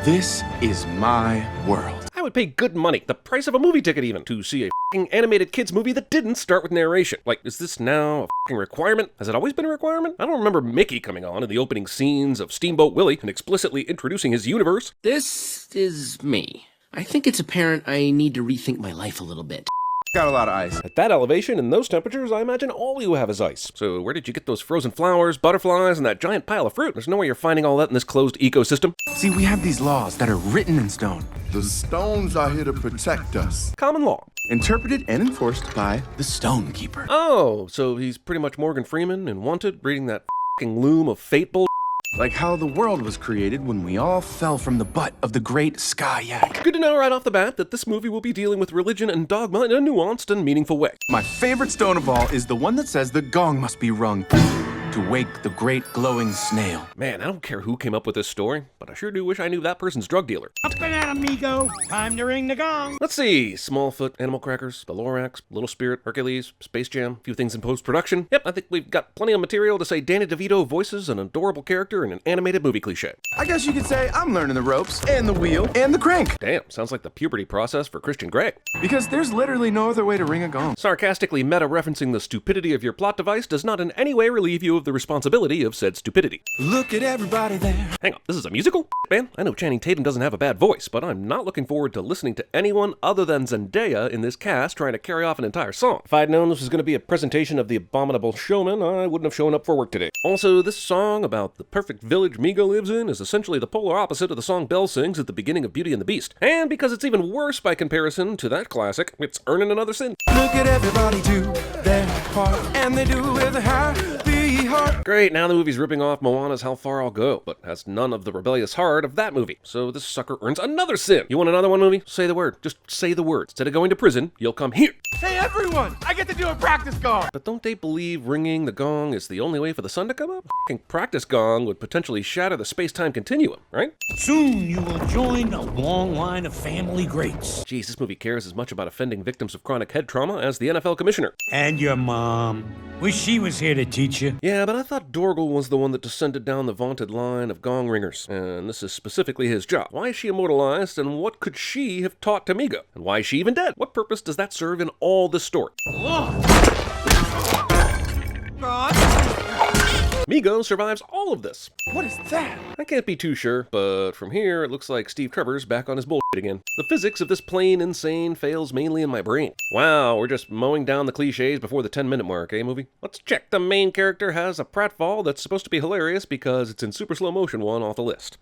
This is my world. I would pay good money, the price of a movie ticket even, to see a f***ing animated kids movie that didn't start with narration. Like, is this now a f***ing requirement? Has it always been a requirement? I don't remember Mickey coming on in the opening scenes of Steamboat Willie and explicitly introducing his universe. This is me. I think it's apparent I need to rethink my life a little bit. Got a lot of ice. At that elevation and those temperatures, I imagine all you have is ice. So where did you get those frozen flowers, butterflies, and that giant pile of fruit? There's no way you're finding all that in this closed ecosystem. See, we have these laws that are written in stone, The stones are here to protect us. Common law. interpreted and enforced by the Stone Keeper. Oh, so he's pretty much Morgan Freeman in Wanted, reading that f***ing loom of fate bull. Like how the world was created when we all fell from the butt of the great sky yak. Good to know right off the bat that this movie will be dealing with religion and dogma in a nuanced and meaningful way. My favorite stone of all is the one that says the gong must be rung to wake the great glowing snail. Man, I don't care who came up with this story, but I sure do wish I knew that person's drug dealer. Up and at 'em, amigo. Time to ring the gong. Let's see, Smallfoot, Animal Crackers, The Lorax, Little Spirit, Hercules, Space Jam, a few things in post-production. Yep, I think we've got plenty of material to say Danny DeVito voices an adorable character in an animated movie cliche. I guess you could say I'm learning the ropes and the wheel and the crank. Damn, sounds like the puberty process for Christian Grey. Because there's literally no other way to ring a gong. Sarcastically meta-referencing the stupidity of your plot device does not in any way relieve you of the responsibility of said stupidity. Look at everybody there. Hang on, this is a musical? Man, I know Channing Tatum doesn't have a bad voice, but I'm not looking forward to listening to anyone other than Zendaya in this cast trying to carry off an entire song. If I'd known this was going to be a presentation of The Abominable Showman, I wouldn't have shown up for work today. Also, this song about the perfect village Migo lives in is essentially the polar opposite of the song Belle sings at the beginning of Beauty and the Beast. And because it's even worse by comparison to that classic, it's earning another sin. Look at everybody do their part, and they do it with a happy heart. Great, now the movie's ripping off Moana's How Far I'll Go, but has none of the rebellious heart of that movie. So this sucker earns another sin. You want another one, movie? Say the word. Just say the word. Instead of going to prison, you'll come here. Hey everyone, I get to do a practice gong. But don't they believe ringing the gong is the only way for the sun to come up? A practice gong would potentially shatter the space-time continuum, right? Soon you will join a long line of family greats. Geez, this movie cares as much about offending victims of chronic head trauma as the NFL commissioner. And your mom. Wish she was here to teach you. Yeah, but I thought Dorgle was the one that descended down the vaunted line of gong ringers, and this is specifically his job. Why is she immortalized, and what could she have taught to Migo? And why is she even dead? What purpose does that serve in all this story? Migo survives all of this. What is that? I can't be too sure, but from here it looks like Steve Trevor's back on his bullshit again. The physics of this plain insane fails mainly in my brain. Wow, we're just mowing down the cliches before the 10-minute mark, eh, movie? Let's check. The main character has a pratfall that's supposed to be hilarious because it's in super slow motion one off the list.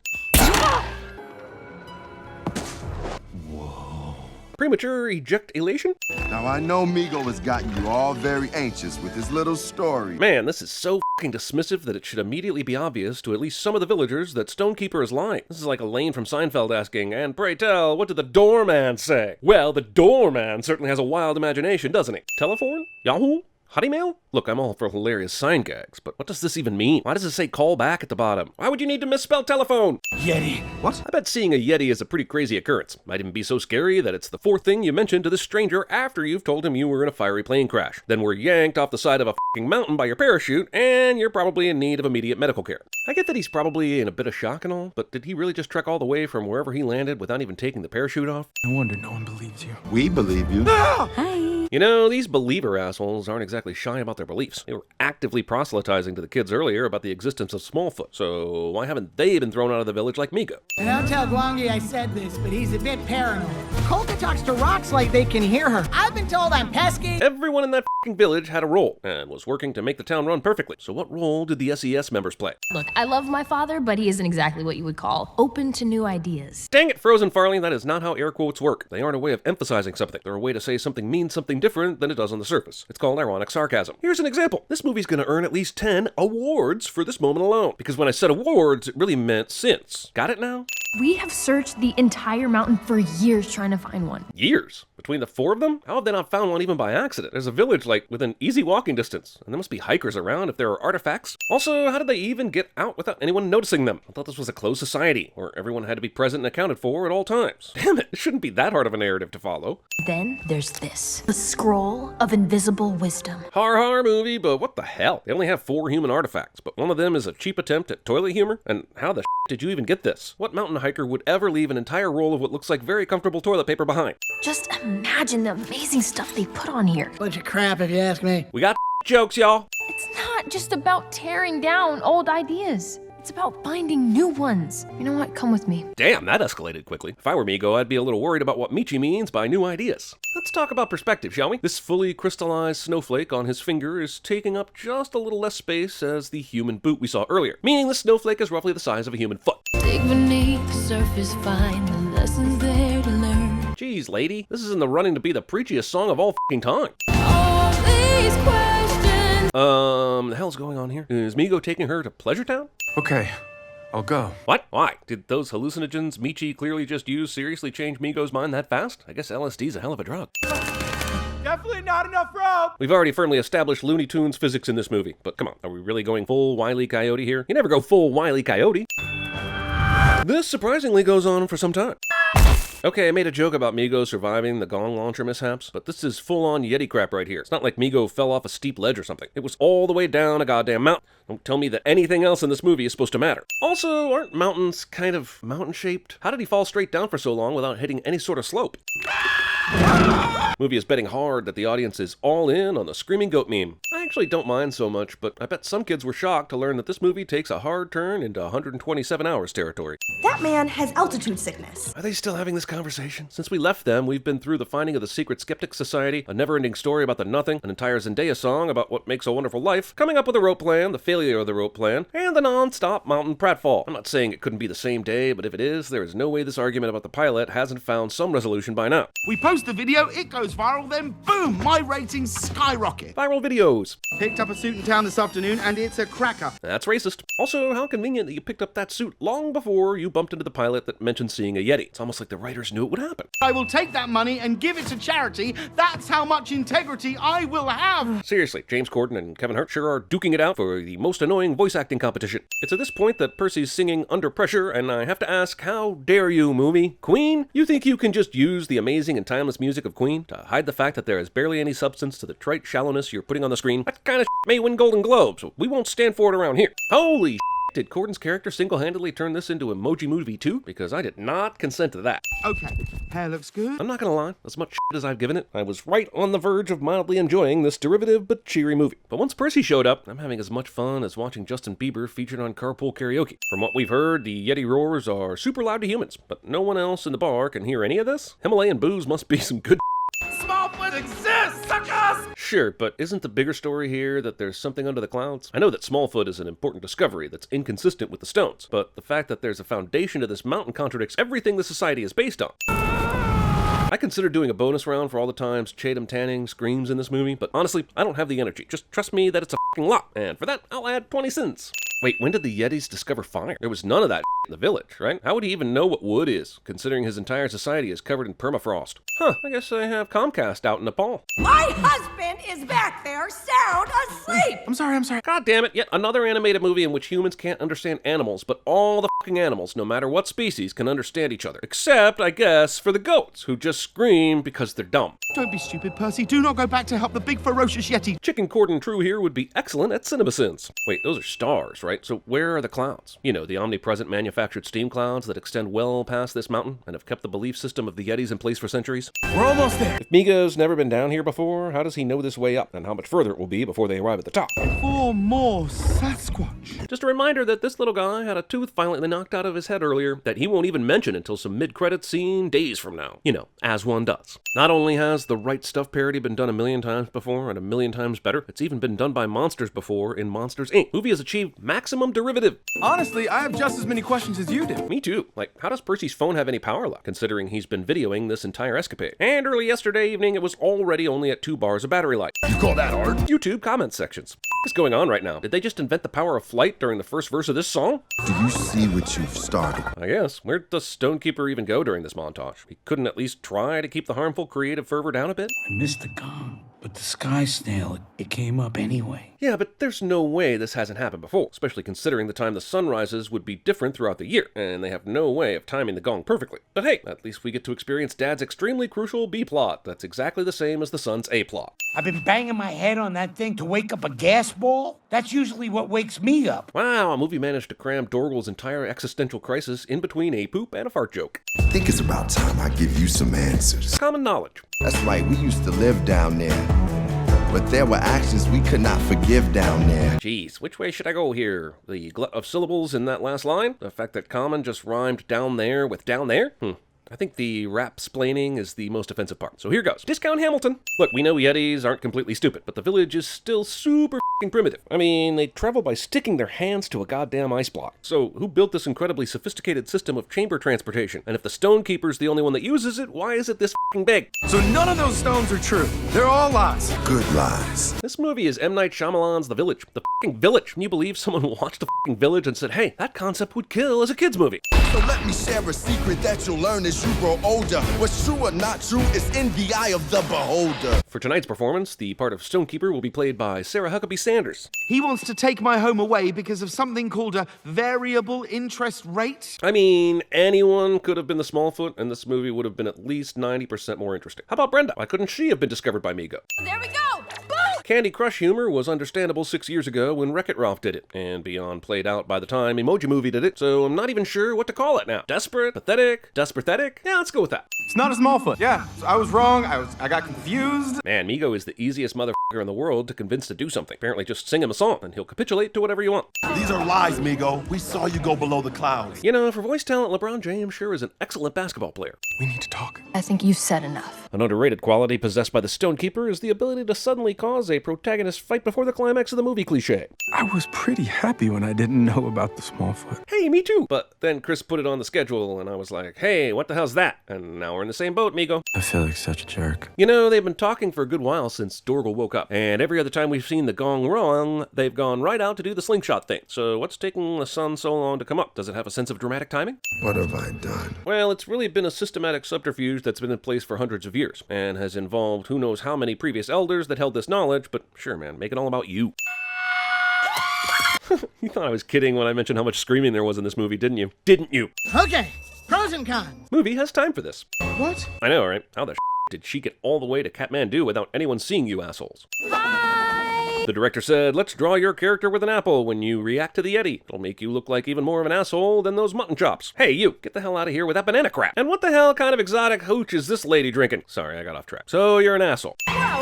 Premature ejaculation? Now I know Migo has gotten you all very anxious with his little story. Man, this is so f***ing dismissive that it should immediately be obvious to at least some of the villagers that Stonekeeper is lying. This is like Elaine from Seinfeld asking, "And pray tell, what did the doorman say?" Well, the doorman certainly has a wild imagination, doesn't he? Telephone? Yahoo? Hottie mail? Look, I'm all for hilarious sign gags, but what does this even mean? Why does it say call back at the bottom? Why would you need to misspell telephone? Yeti. What? I bet seeing a Yeti is a pretty crazy occurrence. Might even be so scary that it's the fourth thing you mention to this stranger after you've told him you were in a fiery plane crash. Then were yanked off the side of a f***ing mountain by your parachute, and you're probably in need of immediate medical care. I get that he's probably in a bit of shock and all, but did he really just trek all the way from wherever he landed without even taking the parachute off? No wonder no one believes you. We believe you. You know, these believer assholes aren't exactly shy about their beliefs. They were actively proselytizing to the kids earlier about the existence of Smallfoot, so why haven't they been thrown out of the village like Migo? And don't tell Gwangi I said this, but he's a bit paranoid. Kolka talks to rocks like they can hear her. I've been told I'm pesky. Everyone in that f***ing village had a role, and was working to make the town run perfectly. So what role did the SES members play? Look, I love my father, but he isn't exactly what you would call open to new ideas. Dang it, Frozen Farley, that is not how air quotes work. They aren't a way of emphasizing something. They're a way to say something means something different than it does on the surface. It's called ironic sarcasm. Here's an example. This movie's gonna earn at least 10 awards for this moment alone. Because when I said awards, it really meant since. Got it now? We have searched the entire mountain for years trying to find one. Years? Between the four of them? How have they not found one even by accident? There's a village, like, within easy walking distance, and there must be hikers around if there are artifacts. Also, how did they even get out without anyone noticing them? I thought this was a closed society, where everyone had to be present and accounted for at all times. Damn it, it shouldn't be that hard of a narrative to follow. Then there's this. The scroll of invisible wisdom. Har har movie, but what the hell? They only have 4 human artifacts, but one of them is a cheap attempt at toilet humor? And how the did you even get this? What mountain hiker would ever leave an entire roll of what looks like very comfortable toilet paper behind? Just imagine the amazing stuff they put on here. Bunch of crap, if you ask me. We got jokes, y'all. It's not just about tearing down old ideas. It's about finding new ones. You know what? Come with me. Damn, that escalated quickly. If I were Migo, I'd be a little worried about what Michi means by new ideas. Let's talk about perspective, shall we? This fully crystallized snowflake on his finger is taking up just a little less space as the human boot we saw earlier, meaning the snowflake is roughly the size of a human foot. Dig beneath the surface, find the lessons there to learn. Jeez, lady, this is in the running to be the preachiest song of all f***ing time. All these questions. The hell's going on here? Is Migo taking her to Pleasure Town? Okay, I'll go. What? Why? Did those hallucinogens Michi clearly just used seriously change Migo's mind that fast? I guess LSD's a hell of a drug. Definitely not enough rope! We've already firmly established Looney Tunes physics in this movie, but come on, are we really going full Wile E. Coyote here? You never go full Wile E. Coyote. This surprisingly goes on for some time. Okay, I made a joke about Migo surviving the gong launcher mishaps, but this is full-on Yeti crap right here. It's not like Migo fell off a steep ledge or something. It was all the way down a goddamn mountain. Don't tell me that anything else in this movie is supposed to matter. Also, aren't mountains kind of mountain-shaped? How did he fall straight down for so long without hitting any sort of slope? Movie is betting hard that the audience is all in on the screaming goat meme. I actually don't mind so much, but I bet some kids were shocked to learn that this movie takes a hard turn into 127 hours territory. That man has altitude sickness. Are they still having this conversation? Since we left them, we've been through the finding of the secret skeptic society, a never-ending story about the nothing, an entire Zendaya song about what makes a wonderful life, coming up with a rope plan, the failure of the rope plan, and the non-stop mountain pratfall. I'm not saying it couldn't be the same day, but if it is, there is no way this argument about the pilot hasn't found some resolution by now. We post the video, it goes viral, then boom, my ratings skyrocket. Viral videos. Picked up a suit in town this afternoon and it's a cracker. That's racist. Also, how convenient that you picked up that suit long before you bumped into the pilot that mentioned seeing a Yeti. It's almost like the writers knew it would happen. I will take that money and give it to charity. That's how much integrity I will have. Seriously, James Corden and Kevin Hart sure are duking it out for the most annoying voice acting competition. It's at this point that Percy's singing Under Pressure, and I have to ask, how dare you, movie? Queen? You think you can just use the amazing and timeless music of Queen to hide the fact that there is barely any substance to the trite shallowness you're putting on the screen? That kind of may win Golden Globes. We won't stand for it around here. Holy did Corden's character single-handedly turn this into Emoji Movie 2? Because I did not consent to that. Okay, hair looks good. I'm not gonna lie, as much as I've given it, I was right on the verge of mildly enjoying this derivative but cheery movie. But once Percy showed up, I'm having as much fun as watching Justin Bieber featured on Carpool Karaoke. From what we've heard, the Yeti roars are super loud to humans, but no one else in the bar can hear any of this? Himalayan booze must be some good. Smallfoot exists, suckers! Sure, but isn't the bigger story here that there's something under the clouds? I know that Smallfoot is an important discovery that's inconsistent with the stones, but the fact that there's a foundation to this mountain contradicts everything the society is based on. I consider doing a bonus round for all the times Chatham Tanning screams in this movie, but honestly, I don't have the energy. Just trust me that it's a f***ing lot, and for that, I'll add 20 cents. Wait, when did the Yetis discover fire? There was none of that in the village, right? How would he even know what wood is, considering his entire society is covered in permafrost? Huh, I guess I have Comcast out in Nepal. My husband is back there, sound asleep. I'm sorry. God damn it, yet another animated movie in which humans can't understand animals, but all the fucking animals, no matter what species, can understand each other. Except, I guess, for the goats, who just scream because they're dumb. Don't be stupid, Percy. Do not go back to help the big ferocious Yeti. Chicken Corden True here would be excellent at CinemaSins. Wait, those are stars, right? So where are the clouds? You know, the omnipresent manufactured steam clouds that extend well past this mountain and have kept the belief system of the Yetis in place for centuries. We're almost there. If Migo's never been down here before, how does he know this way up and how much further it will be before they arrive at the top? 4 more Sasquatch. Just a reminder that this little guy had a tooth violently knocked out of his head earlier that he won't even mention until some mid-credits scene days from now. You know, as one does. Not only has the Right Stuff parody been done a million times before and a million times better, it's even been done by monsters before in Monsters, Inc. Movie has achieved maximum derivative. Honestly, I have just as many questions as you do. Me too. Like, how does Percy's phone have any power left, considering he's been videoing this entire escapade? And early yesterday evening, it was already only at 2 bars of battery life. You call that art? YouTube comment sections. What's going on right now? Did they just invent the power of flight during the first verse of this song? Do you see what you've started? I guess. Where'd the Stonekeeper even go during this montage? He couldn't at least try to keep the harmful creative fervor down a bit? I missed the gong, but the sky snail, it came up anyway. Yeah, but there's no way this hasn't happened before, especially considering the time the sunrises would be different throughout the year, and they have no way of timing the gong perfectly. But hey, at least we get to experience Dad's extremely crucial B-plot that's exactly the same as the son's A-plot. I've been banging my head on that thing to wake up a gas ball. That's usually what wakes me up. Wow, a movie managed to cram Dorgal's entire existential crisis in between a poop and a fart joke. I think it's about time I give you some answers. Common knowledge. That's right, we used to live down there. But there were actions we could not forgive down there. Jeez, which way should I go here? The glut of syllables in that last line? The fact that common just rhymed down there with down there? I think the rap-splaining is the most offensive part. So here goes. Discount Hamilton. Look, we know Yetis aren't completely stupid, but the village is still super f***ing primitive. I mean, they travel by sticking their hands to a goddamn ice block. So who built this incredibly sophisticated system of chamber transportation? And if the stone keeper's the only one that uses it, why is it this f***ing big? So none of those stones are true. They're all lies. Good lies. This movie is M. Night Shyamalan's The Village. The f***ing Village. Can you believe someone watched The f***ing Village and said, hey, that concept would kill as a kid's movie? So let me share a secret that you'll learn as you grow older. What's true or not true is in the eye of the beholder. For tonight's performance, the part of Stonekeeper will be played by Sarah Huckabee Sanders. He wants to take my home away because of something called a variable interest rate. I mean, anyone could have been the Smallfoot, and this movie would have been at least 90% more interesting. How about Brenda? Why couldn't she have been discovered by Migo? There we go! Boom! Candy Crush humor was understandable 6 years ago when Wreck-It Ralph did it, and beyond played out by the time Emoji Movie did it, so I'm not even sure what to call it now. Desperate? Pathetic? Desperate-thetic? Yeah, let's go with that. It's not a Smallfoot. Yeah, so I was wrong. I got confused. Man, Migo is the easiest motherfucker in the world to convince to do something. Apparently just sing him a song, and he'll capitulate to whatever you want. These are lies, Migo. We saw you go below the clouds. You know, for voice talent, LeBron James sure is an excellent basketball player. We need to talk. I think you've said enough. An underrated quality possessed by the Stonekeeper is the ability to suddenly cause a protagonist fight before the climax of the movie cliche. I was pretty happy when I didn't know about the Smallfoot. Hey, me too! But then Chris put it on the schedule, and I was like, hey, what the hell's that? And now we're in the same boat, Migo. I feel like such a jerk. You know, they've been talking for a good while since Dorgal woke up, and every other time we've seen the gong wrong, they've gone right out to do the slingshot thing. So what's taking the sun so long to come up? Does it have a sense of dramatic timing? What have I done? Well, it's really been a systematic subterfuge that's been in place for hundreds of years, and has involved who knows how many previous elders that held this knowledge, but sure, man, make it all about you. You thought I was kidding when I mentioned how much screaming there was in this movie, didn't you? Didn't you? Okay, pros and cons. Movie has time for this. What? I know, right? How the did she get all the way to Kathmandu without anyone seeing you assholes? Hi! The director said, let's draw your character with an apple when you react to the Yeti. It'll make you look like even more of an asshole than those mutton chops. Hey, you, get the hell out of here with that banana crap. And what the hell kind of exotic hooch is this lady drinking? Sorry, I got off track. So you're an asshole. Wow,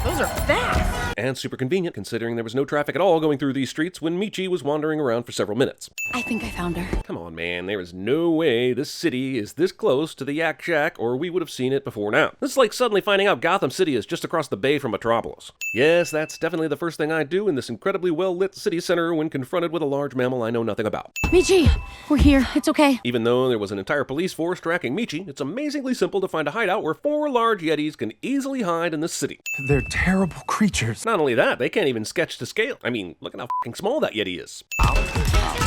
those are fast! And super convenient, considering there was no traffic at all going through these streets when Michi was wandering around for several minutes. I think I found her. Come on, man, there is no way this city is this close to the Yak Shack, or we would have seen it before now. This is like suddenly finding out Gotham City is just across the bay from Metropolis. Yes, that's definitely the first thing I'd do in this incredibly well-lit city center when confronted with a large mammal I know nothing about. Michi, we're here. It's okay. Even though there was an entire police force tracking Michi, it's amazingly simple to find a hideout where 4 large Yetis can easily hide in this city. They're terrible creatures. Not only that, they can't even sketch to scale. I mean, look at how f***ing small that Yeti is.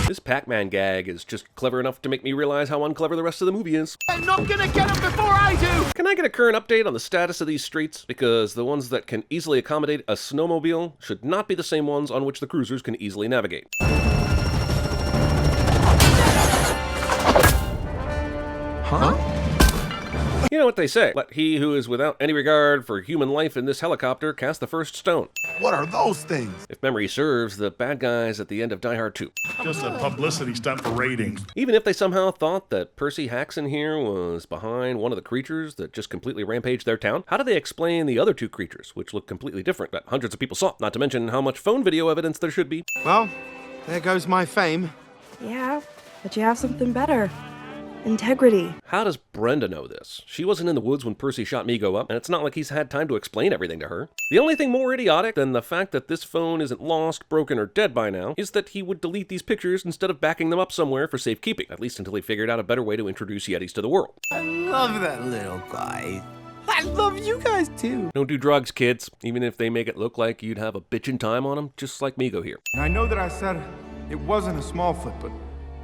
This Pac-Man gag is just clever enough to make me realize how unclever the rest of the movie is. I'm not gonna get him before I do! Can I get a current update on the status of these streets? Because the ones that can easily accommodate a snowmobile should not be the same ones on which the cruisers can easily navigate. Huh? You know what they say, let he who is without any regard for human life in this helicopter cast the first stone. What are those things? If memory serves, the bad guys at the end of Die Hard 2. Just a publicity stunt for ratings. Even if they somehow thought that Percy Haxon here was behind one of the creatures that just completely rampaged their town, how do they explain the other 2 creatures, which look completely different, that hundreds of people saw? Not to mention how much phone video evidence there should be. Well, there goes my fame. Yeah, but you have something better. Integrity. How does Brenda know this? She wasn't in the woods when Percy shot Migo up, and it's not like he's had time to explain everything to her. The only thing more idiotic than the fact that this phone isn't lost, broken, or dead by now is that he would delete these pictures instead of backing them up somewhere for safekeeping, at least until he figured out a better way to introduce Yetis to the world. I love that little guy. I love you guys too. Don't do drugs, kids, even if they make it look like you'd have a bitchin' time on them, just like Migo here. I know that I said it wasn't a Smallfoot, but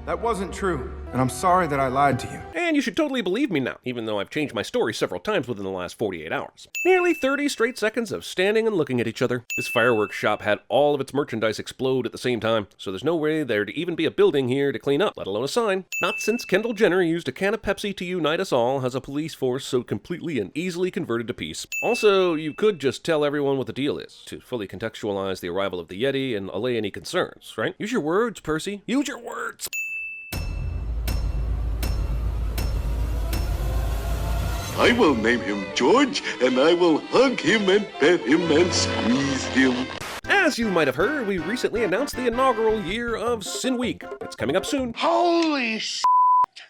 That wasn't true, and I'm sorry that I lied to you. And you should totally believe me now, even though I've changed my story several times within the last 48 hours. Nearly 30 straight seconds of standing and looking at each other. This fireworks shop had all of its merchandise explode at the same time, so there's no way there to even be a building here to clean up, let alone a sign. Not since Kendall Jenner used a can of Pepsi to unite us all has a police force so completely and easily converted to peace. Also, you could just tell everyone what the deal is, to fully contextualize the arrival of the Yeti and allay any concerns, right? Use your words, Percy. Use your words! I will name him George, and I will hug him and pet him and squeeze him. As you might have heard, we recently announced the inaugural year of Sin Week. It's coming up soon. Holy sh!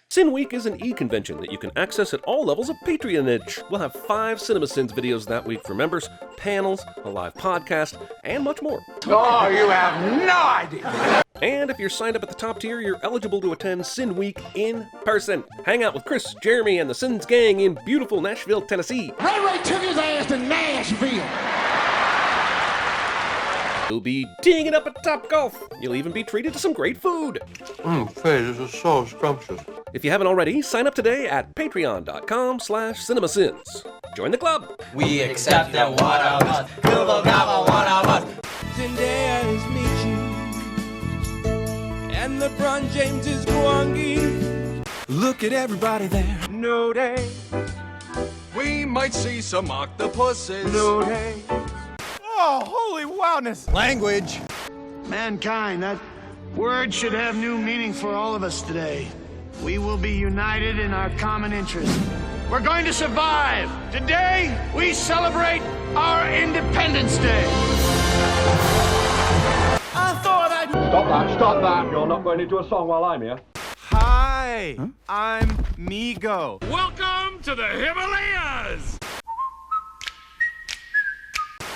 Sin Week is an e-convention that you can access at all levels of patronage. We'll have 5 CinemaSins videos that week for members, panels, a live podcast, and much more. Oh, you have no idea! And if you're signed up at the top tier, you're eligible to attend Sin Week in person. Hang out with Chris, Jeremy, and the Sins gang in beautiful Nashville, Tennessee. Ray took his ass to Nashville! You'll be teeing it up at Top Golf. You'll even be treated to some great food. Faye, this is so scrumptious. If you haven't already, sign up today at patreon.com/CinemaSins. Join the club. We accept that one of us. Google Gobble, one of us. Zendaya is Michi. And LeBron James is Gwangi. Look at everybody there. No day. We might see some octopuses. No day. Oh, holy wowness! Language. Mankind, that word should have new meaning for all of us today. We will be united in our common interest. We're going to survive. Today, we celebrate our Independence Day. I thought I'd... Stop that. You're not going to do a song while I'm here. Hi, I'm Migo. Welcome to the Himalayas!